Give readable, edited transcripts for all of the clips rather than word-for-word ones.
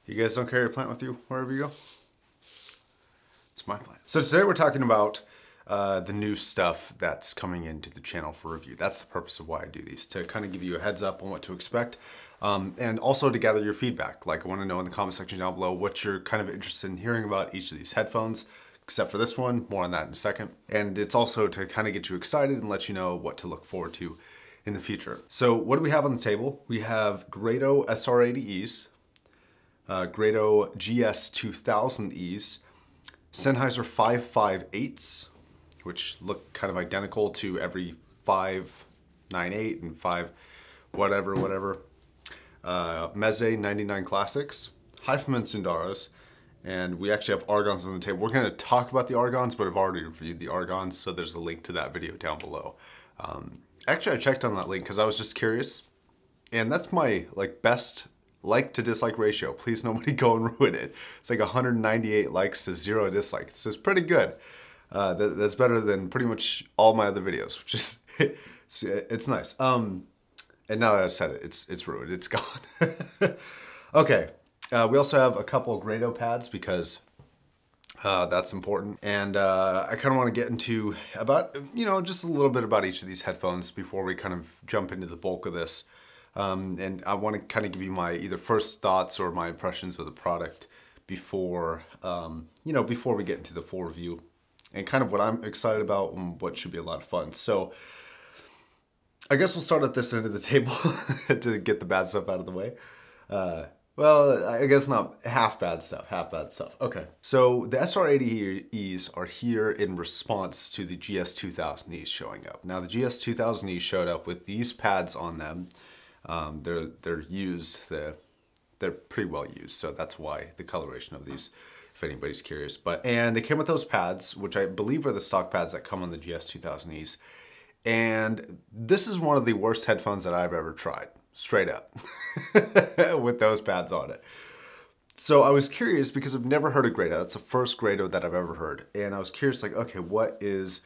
You guys don't carry a plant with you wherever you go? It's my plant. So today we're talking about the new stuff that's coming into the channel for review. That's the purpose of why I do these, to kind of give you a heads up on what to expect, and also to gather your feedback. Like, I want to know in the comment section down below what you're kind of interested in hearing about each of these headphones, except for this one. More on that in a second. And it's also to kind of get you excited and let you know what to look forward to in the future. So what do we have on the table? We have Grado SR80Es, Grado GS2000Es, Sennheiser 558s, which look kind of identical to every 598 and 5 whatever. Meze 99 Classics, Hyphen Sundaras, and we actually have Argons on the table. We're going to talk about the Argons, but I've already reviewed the Argons, so there's a link to that video down below. Actually, I checked on that link because I was just curious, and that's my best like to dislike ratio. Please nobody go and ruin it. It's like 198 likes to 0 dislikes. It's pretty good. That's better than pretty much all my other videos, which is it's nice. And now that I've said it, it's ruined. It's gone. Okay. We also have a couple of Grado pads because that's important. And I kind of want to get into about, just a little bit about each of these headphones before we kind of jump into the bulk of this. And I want to kind of give you my either first thoughts or my impressions of the product before, before we get into the full review and kind of what I'm excited about and what should be a lot of fun. So I guess we'll start at this end of the table to get the bad stuff out of the way. Well, I guess not half bad stuff. Okay. So the SR80Es are here in response to the GS2000Es showing up. Now the GS2000Es showed up with these pads on them. They're used, they're pretty well used, so that's why the coloration of these, if anybody's curious. And they came with those pads, which I believe are the stock pads that come on the GS2000Es. And this is one of the worst headphones that I've ever tried, straight up, with those pads on it. So I was curious because I've never heard of Grado. That's the first Grado that I've ever heard. And I was curious, okay, what is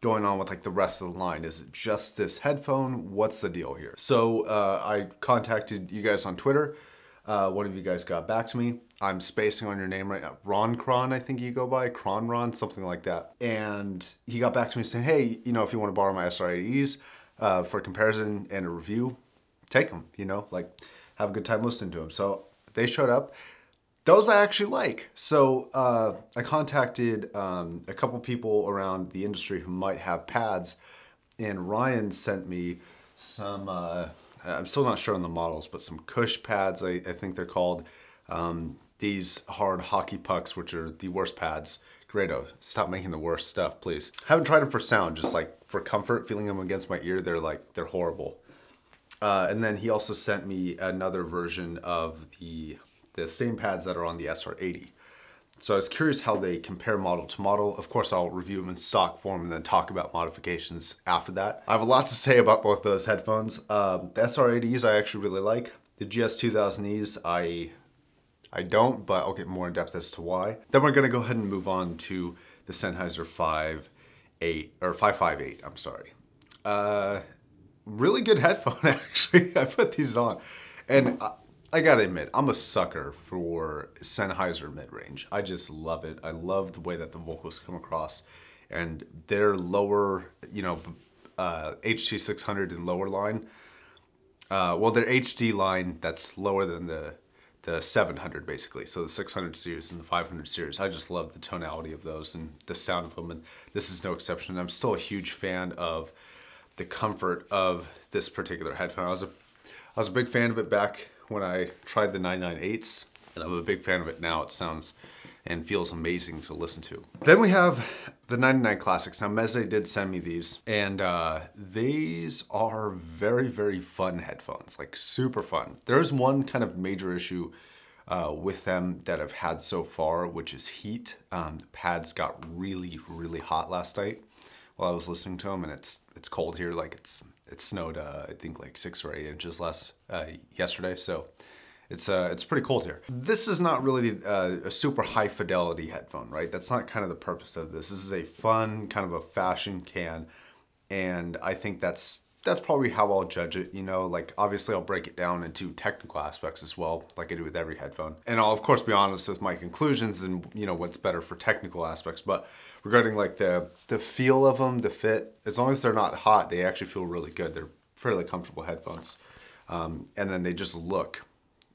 going on with the rest of the line? Is it just this headphone? What's the deal here? So I contacted you guys on Twitter. One of you guys got back to me. I'm spacing on your name right now. Ron, I think you go by. Ron, something like that. And he got back to me saying, hey, if you want to borrow my SR80Es for comparison and a review, take them, have a good time listening to them. So they showed up. Those I actually like. So I contacted a couple people around the industry who might have pads, and Ryan sent me some, I'm still not sure on the models, but some Cush pads, I think they're called. These hard hockey pucks, which are the worst pads. Grado, stop making the worst stuff, please. Haven't tried them for sound, just for comfort, feeling them against my ear, they're horrible. And then he also sent me another version of the same pads that are on the SR80. So I was curious how they compare model to model. Of course, I'll review them in stock form and then talk about modifications after that. I have a lot to say about both those headphones. The SR80Es I actually really like. The GS2000Es I don't, but I'll get more in depth as to why. Then we're gonna go ahead and move on to the Sennheiser 558, I'm sorry. Really good headphone, actually. I put these on, and I gotta admit, I'm a sucker for Sennheiser mid-range. I just love it. I love the way that the vocals come across, and their lower, HD600 and lower line. Well, their HD line that's lower than the 700 basically. So the 600 series and the 500 series. I just love the tonality of those and the sound of them, and this is no exception. I'm still a huge fan of the comfort of this particular headphone. I was a big fan of it back when I tried the 998s, and I'm a big fan of it now. It sounds and feels amazing to listen to. Then we have the 99 Classics. Now Meze did send me these, and these are very, very fun headphones, super fun. There's one kind of major issue with them that I've had so far, which is heat. The pads got really, really hot last night while I was listening to them, and it's cold here. It snowed, I think 6 or 8 inches less yesterday, so it's pretty cold here. This is not really a super high fidelity headphone, right? That's not kind of the purpose of this. This is a fun, kind of a fashion can, and I think that's that's probably how I'll judge it, you know, like obviously I'll break it down into technical aspects as well, like I do with every headphone. And I'll of course be honest with my conclusions and, you know, what's better for technical aspects. But regarding like the feel of them, the fit, as long as they're not hot, they actually feel really good. They're fairly comfortable headphones. And then they just look,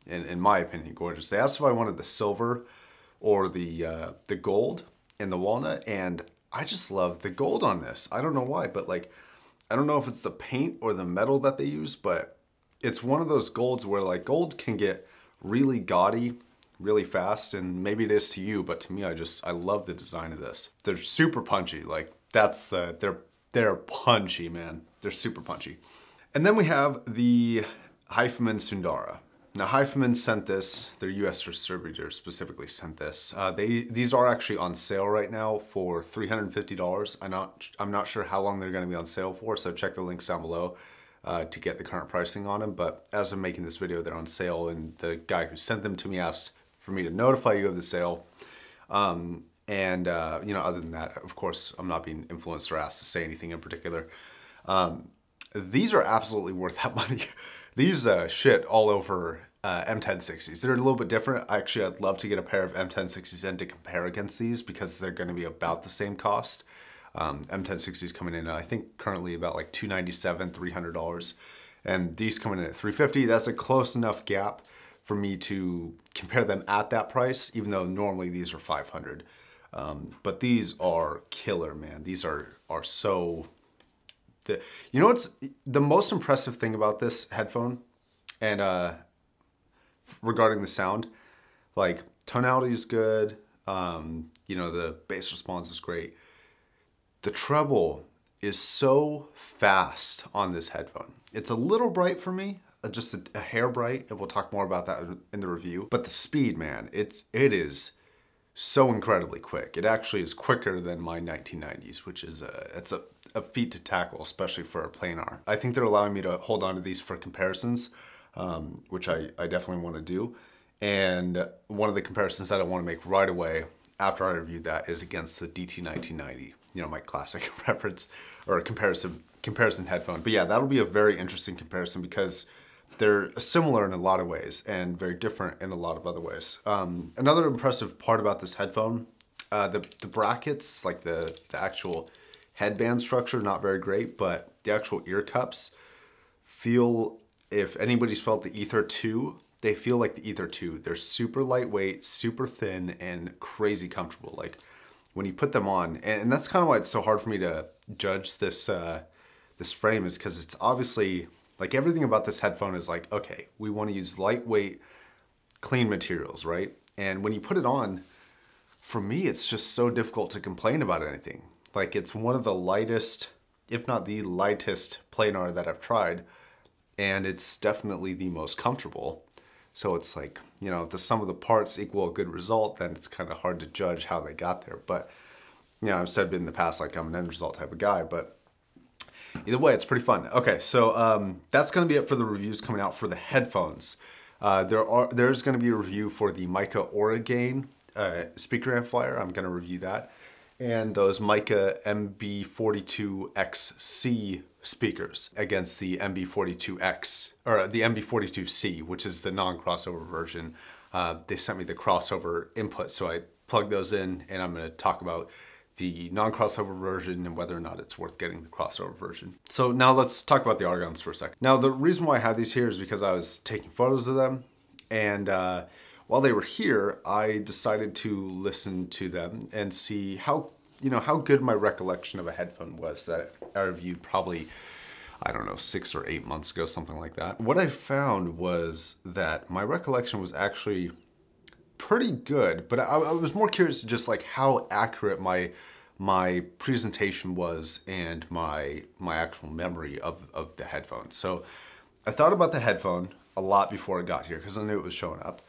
in my opinion, gorgeous. They asked if I wanted the silver or the gold and the walnut, and I just love the gold on this. I don't know why, but like, I don't know if it's the paint or the metal that they use, but it's one of those golds where like gold can get really gaudy really fast, and maybe it is to you, but to me, I love the design of this. They're super punchy. Like they're punchy, man. They're super punchy. And then we have the HiFiMan Sundara. Now HiFiMan sent this, their US distributor specifically sent this. These are actually on sale right now for $350. I'm not sure how long they're gonna be on sale for, so check the links down below to get the current pricing on them. But as I'm making this video, they're on sale, and the guy who sent them to me asked for me to notify you of the sale. You know, other than that, of course, I'm not being influenced or asked to say anything in particular. These are absolutely worth that money. These shit all over M1060s. They're a little bit different. Actually, I'd love to get a pair of M1060s in to compare against these because they're going to be about the same cost. M1060s coming in, I think currently about like $297, $300, and these coming in at $350. That's a close enough gap for me to compare them at that price, even though normally these are $500. But these are killer, man. These are so. You know what's the most impressive thing about this headphone, and regarding the sound, like tonality is good, you know, the bass response is great. The treble is so fast on this headphone. It's a little bright for me, just a hair bright, and we'll talk more about that in the review. But the speed, man, it is so incredibly quick. It actually is quicker than my 1990s, which is it's a feat to tackle, especially for a planar. I think they're allowing me to hold on to these for comparisons, which I definitely want to do. And one of the comparisons that I want to make right away after I reviewed that is against the DT1990, you know, my classic reference or comparison headphone. But yeah, that'll be a very interesting comparison because they're similar in a lot of ways and very different in a lot of other ways. Another impressive part about this headphone, the brackets, like the actual headband structure, not very great, but the actual ear cups feel, if anybody's felt the Ether 2, they feel like the Ether 2. They're super lightweight, super thin, and crazy comfortable. Like when you put them on, and that's kind of why it's so hard for me to judge this this frame, is because it's obviously, like everything about this headphone is like, okay, we want to use lightweight, clean materials, right? And when you put it on, for me, it's just so difficult to complain about anything. Like it's one of the lightest, if not the lightest planar that I've tried. And it's definitely the most comfortable. So it's like, you know, if the sum of the parts equal a good result, then it's kind of hard to judge how they got there. But, you know, I've said in the past, like I'm an end result type of guy, but either way, it's pretty fun. Okay, so that's gonna be it for the reviews coming out for the headphones. There's gonna be a review for the Mica Auragain speaker amplifier. I'm gonna review that. And those Mica MB42XC speakers against the MB42X, or the MB42C, which is the non-crossover version. They sent me the crossover input, so I plugged those in, and I'm gonna talk about the non-crossover version and whether or not it's worth getting the crossover version. So now let's talk about the Argons for a second. Now the reason why I have these here is because I was taking photos of them, and while they were here, I decided to listen to them and see how, you know, how good my recollection of a headphone was that I reviewed probably, I don't know, 6 or 8 months ago, something like that. What I found was that my recollection was actually pretty good, but I was more curious to just like how accurate my presentation was and my actual memory of the headphone. So I thought about the headphone a lot before I got here because I knew it was showing up.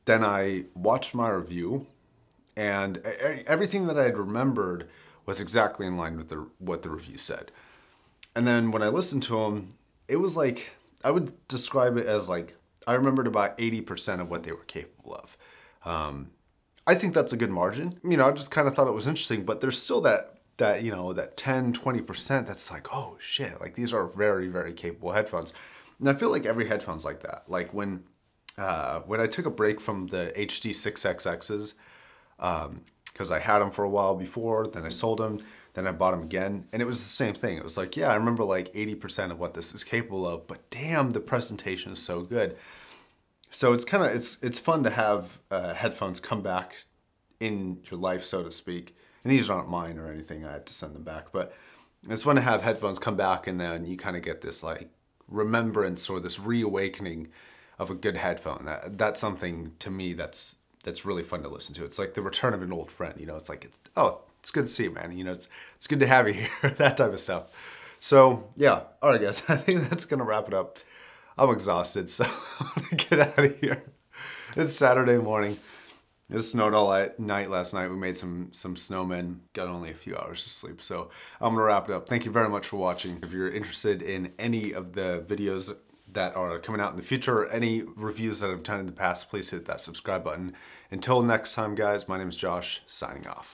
Then I watched my review, and everything that I had remembered was exactly in line with what the review said. And then when I listened to them, it was like, I would describe it as like, I remembered about 80% of what they were capable of. I think that's a good margin. You know, I just kind of thought it was interesting, but there's still that that, you know, that 10, 20% that's like, oh shit, like these are very, very capable headphones. And I feel like every headphone's like that. Like when I took a break from the HD6XX, because I had them for a while before, then I sold them, then I bought them again, and it was the same thing. It was like, yeah, I remember like 80% of what this is capable of, but damn, the presentation is so good. So it's kind of, it's fun to have headphones come back in your life, so to speak. And these aren't mine or anything, I had to send them back, but it's fun to have headphones come back and then you kind of get this like remembrance or this reawakening of a good headphone. That's something to me that's really fun to listen to. It's like the return of an old friend, you know. It's like, it's good to see you, man. You know, it's good to have you here, that type of stuff. So yeah, all right, guys, I think that's gonna wrap it up. I'm exhausted, so I'm gonna get out of here. It's Saturday morning. It snowed all night last night. We made some snowmen, got only a few hours of sleep. So I'm gonna wrap it up. Thank you very much for watching. If you're interested in any of the videos that are coming out in the future or any reviews that I've done in the past, please hit that subscribe button. Until next time, guys, my name is Josh, signing off.